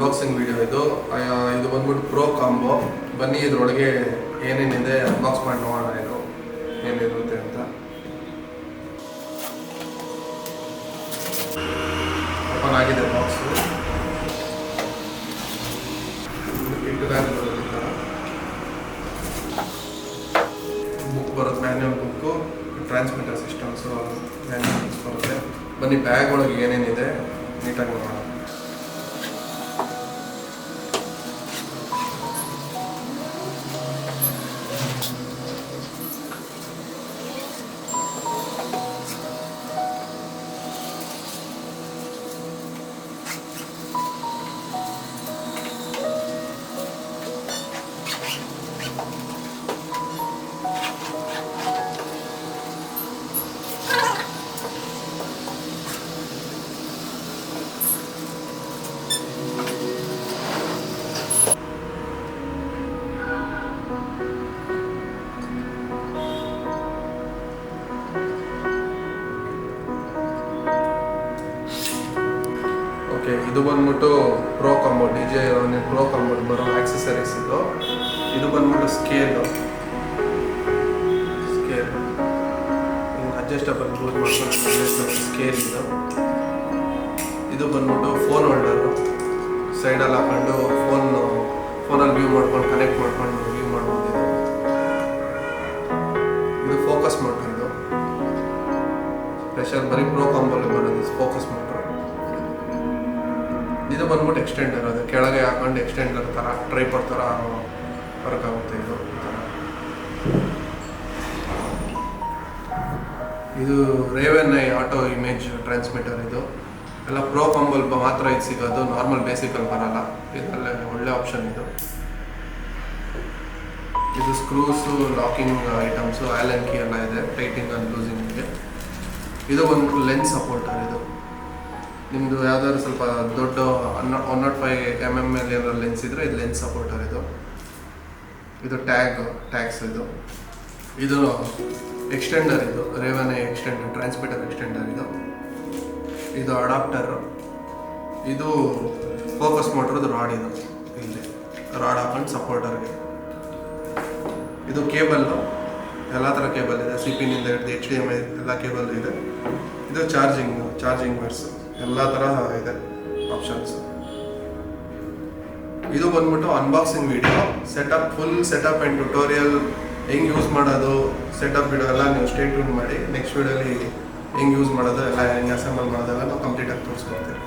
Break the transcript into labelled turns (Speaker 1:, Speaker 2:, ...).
Speaker 1: Unboxing video ಇದು ಬಂದ್ಬಿಟ್ಟು pro combo. ಬನ್ನಿ ಇದ್ರೊಳಗೆ ಏನೇನಿದೆ ಅನ್ಬಾಕ್ಸ್ ಮಾಡಿ ನೋಡೋಣ ಇದು ಏನಿರುತ್ತೆ ಅಂತ. ಓಪನ್ ಆಗಿದೆ ಬಾಕ್ಸು. ಬುಕ್ ಬರುತ್ತೆ, manual book, transmitter systems manual books ಬರುತ್ತೆ. ಬನ್ನಿ ಬ್ಯಾಗ್ ಒಳಗೆ ಏನೇನಿದೆ ನೀಟಾಗಿ ನೋಡೋಣ. ಇದು ಬಂದ್ಬಿಟ್ಟು pro combo, DJI pro combo ಬರೋ ಆಕ್ಸೆಸರೀಸ್ ಇದು. ಇದು ಬಂದ್ಬಿಟ್ಟು ಸ್ಕೇಲ್ ಅಡ್ಜಸ್ಟಬಲ್ ಯೂಸ್ ಮಾಡ್ಕೊಂಡು ಸ್ಕೇಲ್ ಇದು. ಇದು ಬಂದ್ಬಿಟ್ಟು ಫೋನ್ ಹೋಲ್ಡರು, ಸೈಡಲ್ಲಿ ಹಾಕೊಂಡು ಫೋನಲ್ಲಿ ವ್ಯೂ ಮಾಡ್ಕೊಂಡು ಕನೆಕ್ಟ್ ಮಾಡ್ಕೊಂಡು ವ್ಯೂ ಮಾಡ್ಬೋದು. ಇದು ಫೋಕಸ್ ಮೋಟ್ರ್. ಇದು ಸ್ಪೆಷಲ್ ಬರೀ ಪ್ರೋ ಕಾಂಬೋಲಿ ಬರೋದು ಫೋಕಸ್ ಮೋಟ್ರ್. ಇದು ಬಂದ್ಬಿಟ್ಟು ಎಕ್ಸ್ಟೆಂಡರ್, ಅದು ಕೆಳಗೆ ಹಾಕೊಂಡು ಎಕ್ಸ್ಟೆಂಡರ್ ಥರ ಟ್ರೈಪಾಡ್ ಥರ ವರ್ಕ್ ಆಗುತ್ತೆ. ಇದು raven I auto image transmitter. ಇದು ಎಲ್ಲ ಪ್ರೋ ಕಾಂಬೋಲ್ ಮಾತ್ರ ಇದು ಸಿಗೋದು, ನಾರ್ಮಲ್ ಬೇಸಿಕಲ್ಲಿ ಬರಲ್ಲ. ಇದರಲ್ಲೇ ಒಳ್ಳೆ ಆಪ್ಷನ್ ಇದು. ಇದು ಸ್ಕ್ರೂಸು, ಲಾಕಿಂಗ್ ಐಟಮ್ಸು, ಆ್ಯಲನ್ ಕೀ ಎಲ್ಲ ಇದೆ, ಟೈಟಿಂಗ್ ಆ್ಯಂಡ್ ಲೂಸಿಂಗಿಗೆ. ಇದು ಬಂದ್ಬಿಟ್ಟು ಲೆನ್ಸ್ ಸಪೋರ್ಟರ್. ಇದು ನಿಮ್ಮದು ಯಾವ್ದಾದ್ರು ಸ್ವಲ್ಪ ದೊಡ್ಡ 105 mm ಏನಾದ್ರು ಲೆನ್ಸ್ ಇದ್ದರೆ ಇದು ಲೆನ್ಸ್ ಸಪೋರ್ಟರ್. ಇದು ಟ್ಯಾಗ್ಸ್. ಇದು ಎಕ್ಸ್ಟೆಂಡರ್. ಇದು raven I extender, transmitter extender. ಇದು ಅಡಾಪ್ಟರು. ಇದು ಫೋಕಸ್ ಮೋಟ್ರದ್ದು ರಾಡ್. ಇಲ್ಲಿ ರಾಡ್ ಹಾಕೊಂಡು ಸಪೋರ್ಟರ್ಗೆ. ಇದು ಕೇಬಲ್ಲು, ಎಲ್ಲ ಥರ ಕೇಬಲ್ ಇದೆ, CP-ನಿಂದ ಹಿಡಿದು HDMI ಎಲ್ಲ ಕೇಬಲ್ ಇದೆ. ಇದು ಚಾರ್ಜಿಂಗ್ ವರ್ಸ್, ಎಲ್ಲ ಥರ ಇದೆ ಆಪ್ಷನ್ಸ್. ಇದು ಬಂದ್ಬಿಟ್ಟು unboxing video. Full setup and tutorial ಹೆಂಗೆ ಯೂಸ್ ಮಾಡೋದು, ಸೆಟಪ್ ವಿಡಿಯೋ ಎಲ್ಲ ನೀವು ಸ್ಟೇ ಟ್ಯೂನ್ ಮಾಡಿ. ನೆಕ್ಸ್ಟ್ ವಿಡಿಯೋಲಿ ಹೆಂಗೆ ಯೂಸ್ ಮಾಡೋದು ಎಲ್ಲ, ಹೆಂಗೆ ಅಸೆಂಬಲ್ ಮಾಡೋದೆಲ್ಲ ನಾವು ಕಂಪ್ಲೀಟಾಗಿ ತೋರಿಸ್ಕೊಡ್ತೀವಿ.